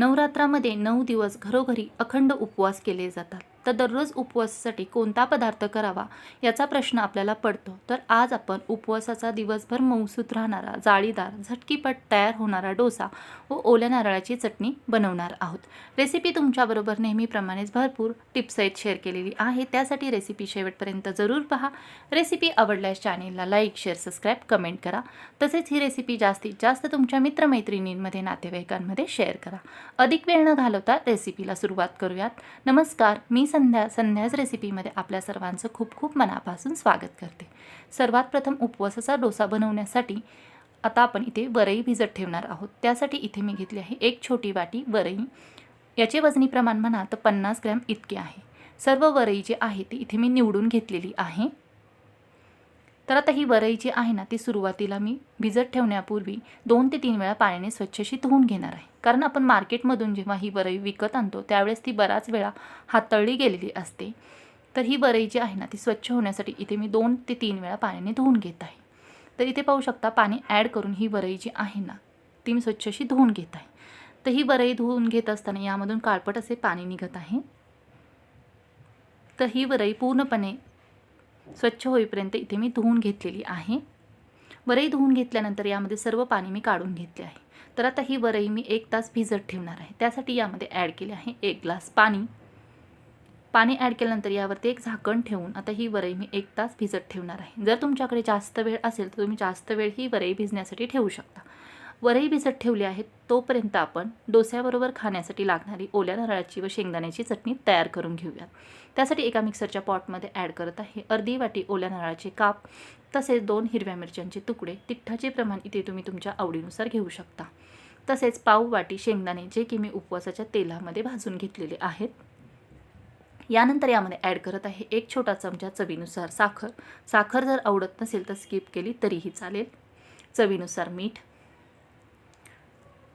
नवरात्रामध्ये 9 दिवस घरोघरी अखंड उपवास केले जातात. तर दररोज उपवासासाठी कोणता पदार्थ करावा याचा प्रश्न आपल्याला पडतो. तर आज आपण उपवासाचा दिवसभर मऊसूत राहणारा, जाळीदार, झटकीपट तयार होणारा डोसा व ओल्या नारळाची चटणी बनवणार आहोत. रेसिपी तुमच्याबरोबर नेहमीप्रमाणेच भरपूर टिप्ससहित शेअर केलेली आहे. त्यासाठी रेसिपी शेवटपर्यंत जरूर पहा. रेसिपी आवडल्यास चॅनेलला लाईक, शेअर, सबस्क्राईब, कमेंट करा. तसेच ही रेसिपी जास्तीत जास्त तुमच्या मित्रमैत्रिणींमध्ये, नातेवाईकांमध्ये शेअर करा. अधिक वेळ न घालवता रेसिपीला सुरुवात करूयात. नमस्कार, मी संध्याच रेसिपीमध्ये आपल्या सर्वांचं खूप खूप मनापासून स्वागत करते. सर्वात प्रथम उपवासाचा डोसा बनवण्यासाठी आता आपण इथे वरई भिजत ठेवणार आहोत. त्यासाठी इथे मी घेतली आहे एक छोटी वाटी वरई. याचे वजनी प्रमाण म्हणा तर 50 ग्रॅम इतके आहे. सर्व वरई जी आहे ती इथे मी निवडून घेतलेली आहे. तर आता ही वरई जी आहे ना ती सुरुवातीला मी भिजत ठेवण्यापूर्वी 2 ते 3 वेळा पाण्याने स्वच्छशी धुवून घेणार आहे. कारण आपण मार्केटमधून जेव्हा ही वरई विकत आणतो त्यावेळेस ती बराच वेळा हाताळली गेलेली असते. तर ही वरई जी आहे ना ती स्वच्छ होण्यासाठी इथे मी 2 ते 3 वेळा पाण्याने धुवून घेत आहे. तर इथे पाहू शकता पाणी ॲड करून ही वरई जी आहे ना ती मी स्वच्छशी धुवून घेत आहे. तर ही वरई धुवून घेत असताना यामधून काळपट असे पाणी निघत आहे. तर ही वरई पूर्णपणे स्वच्छ होईपर्यंत इथे मी धुवून घेतलेली आहे. वरई धुवून घेतल्यानंतर यामध्ये सर्व पाणी मी काढून घेतले आहे. तर आता ही वरई मी 1 तास भिजत ठेवणार आहे. त्यासाठी यामध्ये ॲड केले आहे 1 ग्लास पाणी. पाणी ॲड केल्यानंतर यावरती एक झाकण ठेवून आता ही वरई मी 1 तास भिजत ठेवणार आहे. जर तुमच्याकडे जास्त वेळ असेल तर तुम्ही जास्त वेळ ही वरई भिजण्यासाठी ठेवू शकता. वरई भिजत ठेवली आहे तोपर्यंत आपण डोस्याबरोबर खाण्यासाठी लागणारी ओल्या नारळाची व शेंगदाण्याची चटणी तयार करून घेऊयात. त्यासाठी एका मिक्सरच्या पॉटमध्ये ॲड करत आहे अर्धी वाटी ओल्या नारळाचे काप, तसेच 2 हिरव्या मिरच्यांचे तुकडे. तिखटाचे प्रमाण इथे तुम्ही तुमच्या आवडीनुसार घेऊ शकता. तसेच पाव वाटी शेंगदाणे जे की मी उपवासाच्या तेलामध्ये भाजून घेतलेले आहेत. यानंतर यामध्ये ॲड करत आहे 1 छोटा चमचा चवीनुसार साखर. साखर जर आवडत नसेल तर स्किप केली तरीही चालेल. चवीनुसार मीठ.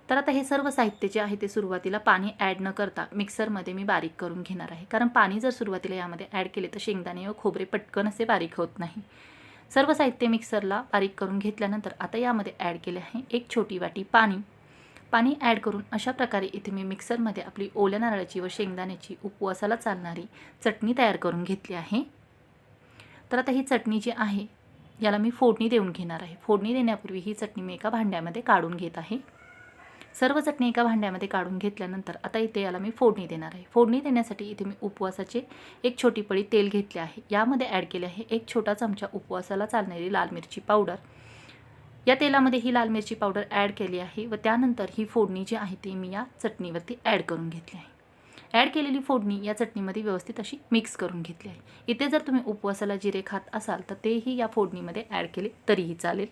तर आता हे सर्व साहित्य जे आहे ते सुरुवातीला पाणी ॲड न करता मिक्सरमध्ये मी बारीक करून घेणार आहे. कारण पाणी जर सुरुवातीला यामध्ये ॲड केले तर शेंगदाणे व खोबरे पटकन असे बारीक होत नाही. सर्व साहित्य मिक्सरला बारीक करून घेतल्यानंतर आता यामध्ये ॲड केले आहे 1 छोटी वाटी पाणी. पाणी ॲड करून अशा प्रकारे इथे मी मिक्सरमध्ये आपली ओल्या नारळाची व शेंगदाण्याची उपवासाला चालणारी चटणी तयार करून घेतली आहे. तर आता ही चटणी जी आहे याला मी फोडणी देऊन घेणार आहे. फोडणी देण्यापूर्वी ही चटणी मी एका भांड्यामध्ये काढून घेत आहे. सर्व चटणी एका भांड्यामध्ये काढून घेतल्यानंतर आता इथे याला मी फोडणी देणार आहे. फोडणी देण्यासाठी इथे मी उपवासाचे 1 छोटी पळी तेल घेतले आहे. यामध्ये ॲड केले आहे 1 छोटा चमचा उपवासाला चालणारी लाल मिरची पावडर. या तेलामध्ये ही लाल मिरची पावडर ॲड केली आहे व त्यानंतर ही फोडणी जी आहे ती मी या चटणीवरती ॲड करून घेतली आहे. ॲड केलेली फोडणी या चटणीमध्ये व्यवस्थित अशी मिक्स करून घेतली आहे. इथे जर तुम्ही उपवासाला जिरे खात असाल तर तेही या फोडणीमध्ये ॲड केले तरीही चालेल.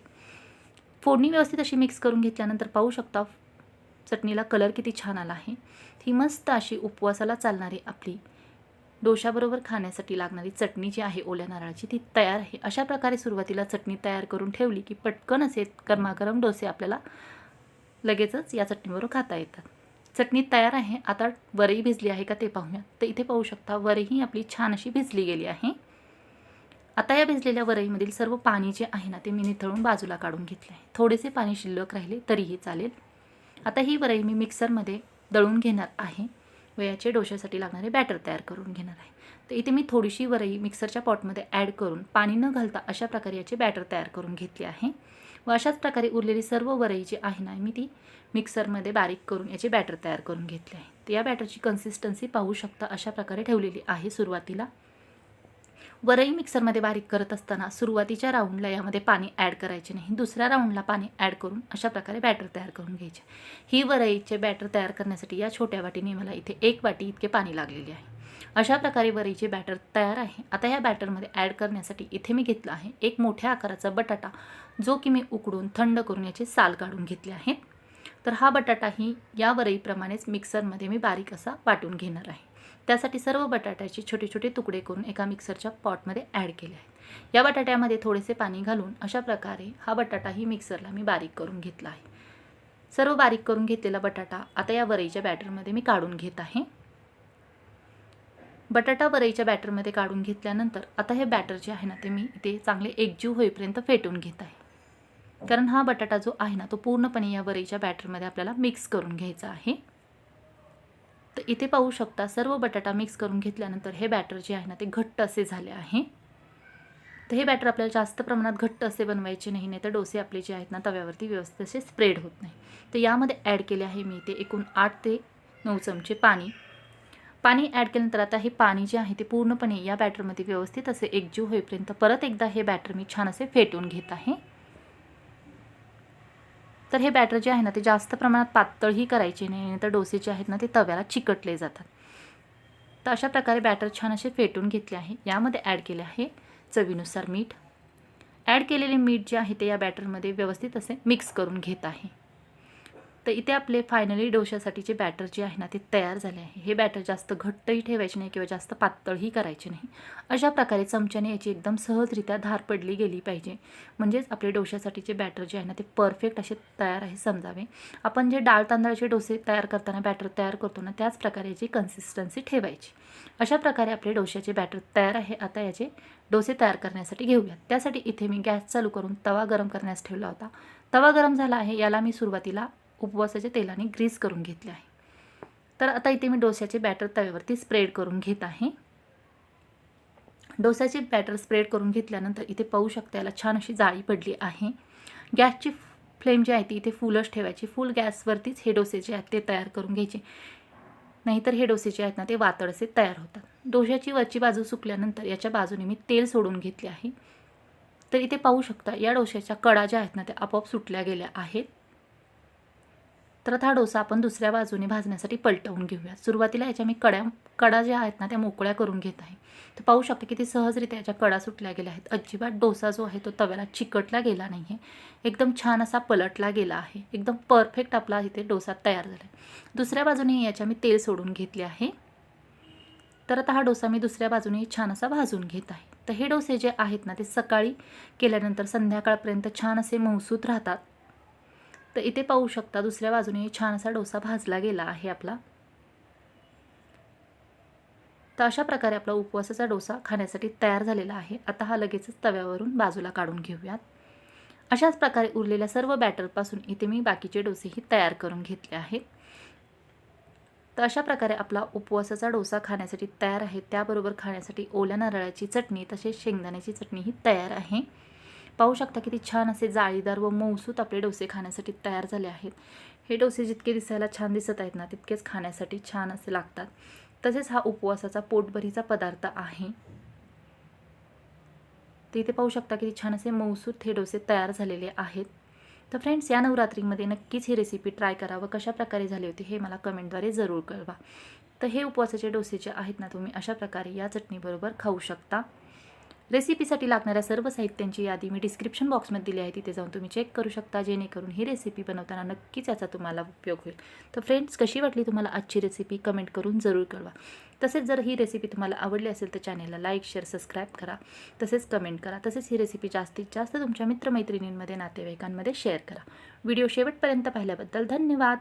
फोडणी व्यवस्थित अशी मिक्स करून घेतल्यानंतर पाहू शकता चटणीला कलर किती छान आला आहे. ही मस्त अशी उपवासाला चालणारी आपली डोशाबरोबर खाण्यासाठी लागणारी चटणी जी आहे ओल्या नारळाची ती तयार आहे. अशा प्रकारे सुरुवातीला चटणी तयार करून ठेवली की पटकन असे गरमागरम डोसे आपल्याला लगेचच या चटणीबरोबर खाता येतात. चटणी तयार आहे. आता वरई भिजली आहे का ते पाहूया. तर इथे पाहू शकता वरईही आपली छान अशी भिजली गेली आहे. आता या भिजलेल्या वरईमधील सर्व पाणी जे आहे ना ते मी निथळून बाजूला काढून घेतले आहे. थोडेसे पाणी शिल्लक राहिले तरीही चालेल. आता ही वरई मी मिक्सरमध्ये दळून घेणार आहे व याचे डोश्यासाठी लागणारे बॅटर तयार करून घेणार आहे. तर इथे मी थोडीशी वरई मिक्सरच्या पॉटमध्ये ॲड करून पाणी न घालता अशा प्रकारे याचे बॅटर तयार करून घेतले आहे. व अशाच प्रकारे उरलेली सर्व वरई जी आहे ना मी ती मिक्सरमध्ये बारीक करून याचे बॅटर तयार करून घेतले आहे. तर या बॅटरची कन्सिस्टन्सी पाहू शकता अशा प्रकारे ठेवलेली आहे. सुरुवातीला वरई मिक्सरमध्ये बारीक करत असताना सुरुवातीच्या राऊंडला यामध्ये पाणी ॲड करायचे नाही. दुसऱ्या राऊंडला पाणी ॲड करून अशा प्रकारे बॅटर तयार करून घ्यायचे. ही वरईचे बॅटर तयार करण्यासाठी या छोट्या वाटीने मला इथे 1 वाटी इतके पाणी लागलेले आहे. अशा प्रकारे वरईचे बॅटर तयार आहे. आता या बॅटरमध्ये ॲड करण्यासाठी इथे मी घेतला आहे 1 मोठ्या आकाराचा बटाटा, जो की मी उकडून थंड करून याचे साल काढून घेतले आहेत. तर हा बटाटाही या वरईप्रमाणेच मिक्सरमध्ये मी बारीक असा वाटून घेणार आहे. त्यासाठी सर्व बटाट्याचे छोटे छोटे तुकडे करून एका मिक्सरच्या पॉटमध्ये ॲड केले आहेत. या बटाट्यामध्ये थोडेसे पाणी घालून अशा प्रकारे हा बटाटाही मिक्सरला मी बारीक करून घेतला आहे. सर्व बारीक करून घेतलेला बटाटा आता या वरईच्या बॅटरमध्ये मी काढून घेत आहे. बटाटा वरईच्या बॅटरमध्ये काढून घेतल्यानंतर आता हे बॅटर जे आहे ना ते मी इथे चांगले एकजीव होईपर्यंत फेटून घेत आहे. कारण हा बटाटा जो आहे ना तो पूर्णपणे या वरईच्या बॅटरमध्ये आपल्याला मिक्स करून घ्यायचा आहे. इथे पाहू शकता सर्व बटाटा मिक्स करून घेतल्यानंतर हे बॅटर जे आहे ना ते घट्ट असे झाले आहे। तर हे बॅटर आपल्याला जास्त प्रमाणात घट्ट असे बनवायचे नाही, तर डोसे आपले जे आहेत ना तव्यावरती व्यवस्थित असे स्प्रेड होत नाही। तर यामध्ये ॲड केले आहे मी ते एकूण 8 ते 9 चमचे पाणी ॲड केल्यानंतर आता हे पाणी जे आहे ते पूर्णपणे या बॅटरमध्ये व्यवस्थित असे एकजीव होईपर्यंत परत एकदा हे बॅटर मी छान असे फेटून घेत आहे। तर हे बॅटर जे आहे ना ते जास्त प्रमाणात पातळही करायचे नाही, तर डोसे जे आहेत ना ते तव्याला चिकटले जातात। तर अशा प्रकारे बॅटर छान असे फेटून घेतले आहे। यामध्ये ॲड केले आहे चवीनुसार मीठ। ॲड केलेले मीठ जे आहे ते या बॅटरमध्ये व्यवस्थित असे मिक्स करून घेत आहे। तर इथे आपले फायनली डोशासाठीचे बॅटर जे आहे ना ते तयार झाले आहे। हे बॅटर जास्त घट्टही ठेवायचे नाही किंवा जास्त पातळही करायचे नाही। अशा प्रकारे चमच्याने याची एकदम सहजरित्या धार पडली गेली पाहिजे, म्हणजेच आपले डोशासाठीचे बॅटर जे आहे ना ते परफेक्ट असे तयार आहे समजावे। आपण जे डाळ तांदळाचे डोसे तयार करताना बॅटर तयार करतो ना त्याच प्रकारे याची कन्सिस्टन्सी ठेवायची। अशा प्रकारे आपले डोशाचे बॅटर तयार आहे। आता याचे डोसे तयार करण्यासाठी घेऊयात। त्यासाठी इथे मी गॅस चालू करून तवा गरम करण्यास ठेवला होता। तवा गरम झाला आहे, याला मी सुरुवातीला उपवासाच्या तेलाने ग्रीस करून घेतले आहे। तर आता इथे मी डोश्याचे बॅटर तव्यावरती स्प्रेड करून घेत आहे। डोस्याचे बॅटर स्प्रेड करून घेतल्यानंतर इथे पाहू शकता याला छान अशी जाळी पडली आहे। गॅसची फ्लेम जी आहे ती इथे फुलच ठेवायची। फुल गॅसवरतीच हे डोसे जे आहेत ते तयार करून घ्यायचे, नाहीतर हे डोसे जे आहेत ना ते वातड असे तयार होतात। डोश्याची वरची बाजू सुकल्यानंतर याच्या बाजूने मी तेल सोडून घेतले आहे। तर इथे पाहू शकता या डोश्याच्या कडा ज्या आहेत ना त्या आपोआप सुटल्या गेल्या आहेत। तर आता हा डोसा आपण दुसऱ्या बाजूने भाजण्यासाठी पलटवून घेऊया। सुरुवातीला याच्या मी कडा ज्या आहेत ना त्या मोकळ्या करून घेत आहे। तर पाहू शकता किती सहजरित्या याच्या कडा सुटल्या गेल्या आहेत। अजिबात डोसा जो आहे तो तव्याला चिकटला गेला नाही आहे, एकदम छान असा पलटला गेला आहे। एकदम परफेक्ट आपला इथे डोसा तयार झाला आहे। दुसऱ्या बाजूने याच्या मी तेल सोडून घेतले आहे। तर आता हा डोसा मी दुसऱ्या बाजूने छान असा भाजून घेत आहे। तर हे डोसे जे आहेत ना ते सकाळी केल्यानंतर संध्याकाळपर्यंत छान असे मऊसूत राहतात। तर इथे पाहू शकता दुसऱ्या बाजूने छान असा डोसा भाजला गेला आहे आपला। तर अशा प्रकारे आपला उपवासाचा डोसा खाण्यासाठी तयार झालेला आहे। आता हा लगेचच तव्यावरून बाजूला काढून घेऊयात। अशाच प्रकारे उरलेल्या सर्व बॅटरपासून इथे मी बाकीचे डोसेही तयार करून घेतले आहेत। तर अशा प्रकारे आपला उपवासाचा डोसा खाण्यासाठी तयार आहे। त्याबरोबर खाण्यासाठी ओल्या नारळाची चटणी तसेच शेंगदाण्याची चटणीही तयार आहे। पाहू शकता किती छान असे जाळीदार व मऊसूत आपले डोसे खाण्यासाठी तयार झाले आहेत। हे डोसे जितके दिसायला छान दिसत आहेत ना तितकेच खाण्यासाठी छान असे लागतात। तसेच हा उपवासाचा पोटभरीचा पदार्थ आहे। तर इथे पाहू शकता किती छान असे मऊसूत हे डोसे तयार झालेले आहेत। तर फ्रेंड्स या नवरात्रीमध्ये नक्कीच ही रेसिपी ट्राय करा व कशा प्रकारे झाली होती हे मला कमेंटद्वारे जरूर कळवा। तर हे उपवासाचे डोसे जे आहेत ना तुम्ही अशा प्रकारे या चटणीबरोबर खाऊ शकता। रेसिपीसाठी लागणाऱ्या सर्व साहित्यांची यादी मी डिस्क्रिप्शन बॉक्समध्ये दिली आहे, तिथे जाऊन तुम्ही चेक करू शकता, जेणेकरून ही रेसिपी बनवताना नक्कीच याचा तुम्हाला उपयोग होईल। तर फ्रेंड्स कशी वाटली तुम्हाला आजची रेसिपी कमेंट करून जरूर कळवा। तसेच जर ही रेसिपी तुम्हाला आवडली असेल तर चॅनलला लाईक शेअर सबस्क्राईब करा, तसेच कमेंट करा। तसेच ही रेसिपी जास्तीत जास्त तुमच्या मित्रमैत्रिणींमध्ये नातेवाईकांमध्ये शेअर करा। व्हिडिओ शेवटपर्यंत पाहिल्याबद्दल धन्यवाद।